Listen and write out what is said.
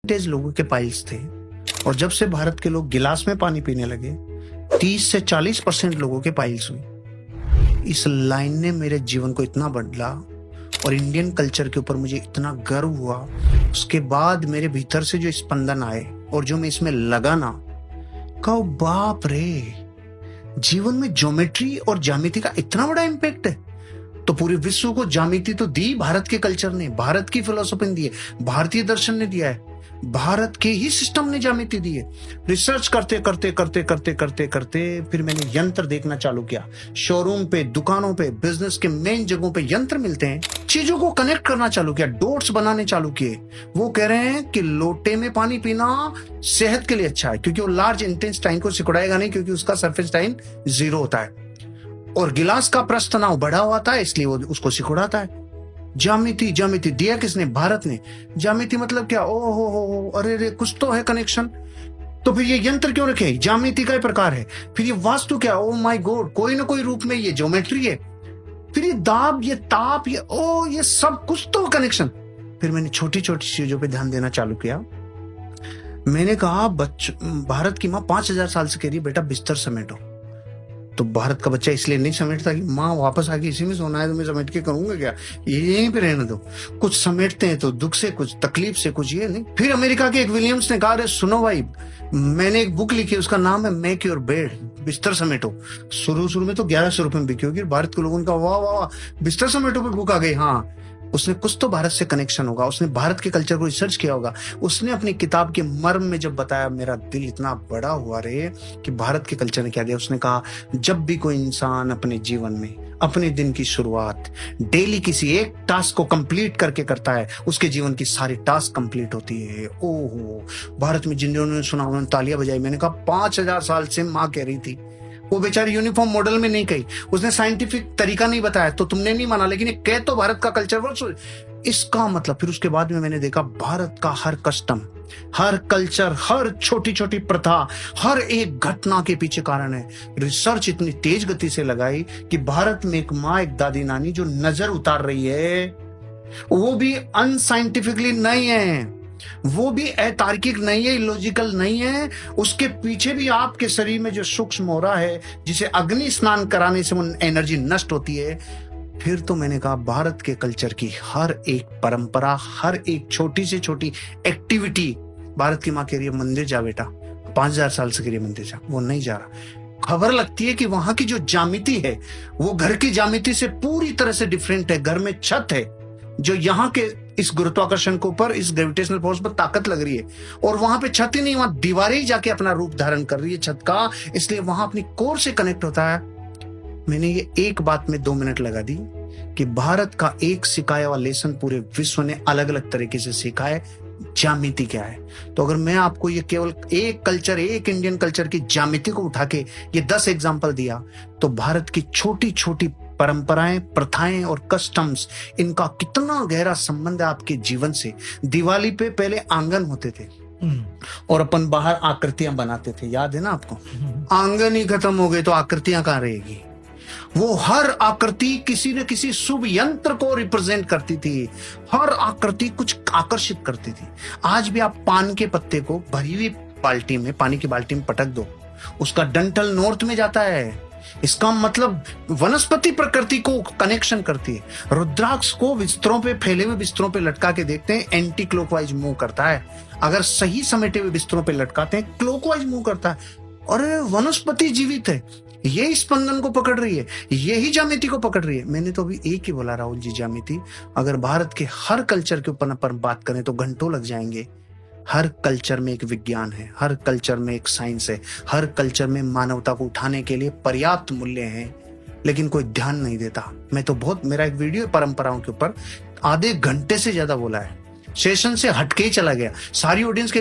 Percentage लोगों के piles थे और जब से भारत के लोग गिलास में पानी पीने लगे 30 से 40% लोगों के पाइल्स हुई। इस लाइन ने मेरे जीवन को इतना बदला और इंडियन कल्चर के ऊपर मुझे इतना गर्व हुआ। उसके बाद मेरे भीतर से जो स्पंदन आए और जो मैं इसमें लगा ना, कहो बाप रे, जीवन में ज्योमेट्री और ज्यामिति का इतना बड़ा इम्पैक्ट है। तो पूरे विश्व को ज्यामिति तो दी भारत के कल्चर ने, भारत की फिलोसफी ने दी है, भारतीय दर्शन ने दिया है, भारत के ही सिस्टम ने ज्यामिति दी है। रिसर्च करते करते करते करते करते करते फिर मैंने यंत्र देखना चालू किया। शोरूम पे, दुकानों पे, बिजनेस के मेन जगहों पे यंत्र मिलते हैं। चीजों को कनेक्ट करना चालू किया, डॉट्स बनाने चालू किए। वो कह रहे हैं कि लोटे में पानी पीना सेहत के लिए अच्छा है क्योंकि वो लार्ज इंटेस्टाइन को सिकुड़ाएगा नहीं, क्योंकि उसका सरफेस टाइन 0 होता है और गिलास का प्रस्थ तनाव बढ़ा हुआ था इसलिए वो उसको सिकुड़ाता है। ज्यामिति, ज्यामिति दिया किसने? भारत ने। ज्यामिति मतलब क्या? ओ हो, अरे रे, कुछ तो है कनेक्शन। तो फिर ये यंत्र क्यों रखे? ज्यामिति का ही प्रकार है। फिर ये वास्तु क्या? ओ माय गॉड, कोई ना कोई रूप में ये ज्योमेट्री है। फिर ये दाब, ये ताप, ये सब कुछ तो कनेक्शन। फिर मैंने छोटी छोटी चीजों पे ध्यान देना चालू किया। मैंने कहा भारत की माँ 5000 साल से कह रही है बेटा बिस्तर समेटो। तो भारत का बच्चा इसलिए नहीं समेटता कि माँ वापस आके इसी में सोना है तो मैं समेट के करूंगा क्या, यहीं पे रहने दो। कुछ समेटते हैं तो दुख से, कुछ तकलीफ से, कुछ ये नहीं। फिर अमेरिका के एक विलियम्स ने कहा, अरे सुनो भाई, मैंने एक बुक लिखी, उसका नाम है मेक योर बेड, बिस्तर समेटो। शुरू में तो 1100 रुपए में बिकी होगी। भारत के लोगों ने कहा वाह वाह, बिस्तर समेटो पे बुक आ गई। हाँ, उसने कुछ तो भारत से कनेक्शन होगा, उसने भारत के कल्चर को रिसर्च किया होगा। उसने अपनी किताब के मर्म में जब बताया, मेरा दिल इतना बड़ा हुआ रे कि भारत के कल्चर ने क्या दिया। उसने कहा जब भी कोई इंसान अपने जीवन में अपने दिन की शुरुआत डेली किसी एक टास्क को कंप्लीट करके करता है, उसके जीवन की सारी टास्क कंप्लीट होती है। ओहो, भारत में जिन्होंने सुना उन्होंने तालियां बजाई। मैंने कहा 5000 साल से माँ कह रही थी। वो बेचारी यूनिफॉर्म मॉडल में नहीं कही, उसने साइंटिफिक तरीका नहीं बताया तो तुमने नहीं माना, लेकिन ये कह तो भारत का कल्चर। इसका मतलब फिर उसके बाद में मैंने देखा भारत का हर कस्टम, हर कल्चर, हर छोटी छोटी प्रथा, हर एक घटना के पीछे कारण है। रिसर्च इतनी तेज गति से लगाई कि भारत में एक माँ, एक दादी नानी जो नजर उतार रही है, वो भी अनसाइंटिफिकली नहीं है, वो भी अतार्किक नहीं है, इलॉजिकल नहीं है। उसके पीछे भी आपके शरीर में जो सूक्ष्म हो रहा है, जिसे अग्नि स्नान कराने से वो एनर्जी नष्ट होती है। फिर तो मैंने कहा भारत के कल्चर की हर एक परंपरा, हर एक छोटी से छोटी एक्टिविटी, भारत की माँ कह रही है मंदिर जा बेटा, 5000 साल से कह रही है मंदिर जा, वो नहीं जा रहा। खबर लगती है कि वहां की जो ज्यामिति है वो घर की ज्यामिति से पूरी तरह से डिफरेंट है। घर में छत है जो यहाँ के इस गुरुत्वाकर्षण के ऊपर, इस ग्रेविटेशनल फोर्स पर ताकत लग रही है, और वहां पे छत ही नहीं, वहां दीवारें ही जाके अपना रूप धारण कर रही है छत का, इसलिए वहां अपनी कोर से कनेक्ट होता है। मैंने ये एक बात में 2 मिनट लगा दी कि भारत का एक सिखाया हुआ लेसन पूरे विश्व ने अलग अलग तरीके से सीखा है, ज्यामिति क्या है। तो अगर मैं आपको ये केवल एक कल्चर, एक इंडियन कल्चर की ज्यामिति को उठा के ये 10 एग्जाम्पल दिया, तो भारत की छोटी छोटी परंपराएं, प्रथाएं और कस्टम्स, इनका कितना गहरा संबंध है आपके जीवन से। दिवाली पे पहले आंगन होते थे और अपन बाहर आकृतियां बनाते थे, याद है ना आपको? आंगन ही खत्म हो गए तो आकृतियां कहां रहेगी? वो हर आकृति किसी न किसी शुभ यंत्र को रिप्रेजेंट करती थी, हर आकृति कुछ आकर्षित करती थी। आज भी आप पान के पत्ते को भरी हुई बाल्टी में, पानी की बाल्टी में पटक दो, उसका डंठल नॉर्थ में जाता है। इसका मतलब वनस्पति प्रकृति को कनेक्शन करती है। रुद्राक्ष को बिस्तरों पे, फैले हुए बिस्तरों पे लटका के देखते हैं, एंटी क्लॉकवाइज मूव करता है। अगर सही समेटे हुए बिस्तरों पे लटकाते हैं, क्लॉकवाइज मूव करता है। और वनस्पति जीवित है, यही स्पंदन को पकड़ रही है, यही ज्यामिति को पकड़ रही है। मैंने तो अभी एक ही बोला राहुल जी, ज्यामिति। अगर भारत के हर कल्चर के ऊपर अपन बात करें तो घंटों लग जाएंगे। हर कल्चर में एक विज्ञान है, हर कल्चर में एक साइंस है, हर कल्चर में मानवता को उठाने के लिए पर्याप्त मूल्य हैं, लेकिन कोई ध्यान नहीं देता। मैं तो मेरा एक वीडियो परंपराओं के ऊपर आधे घंटे से ज्यादा बोला है, सेशन से हटके ही चला गया। सारी ऑडियंस कहती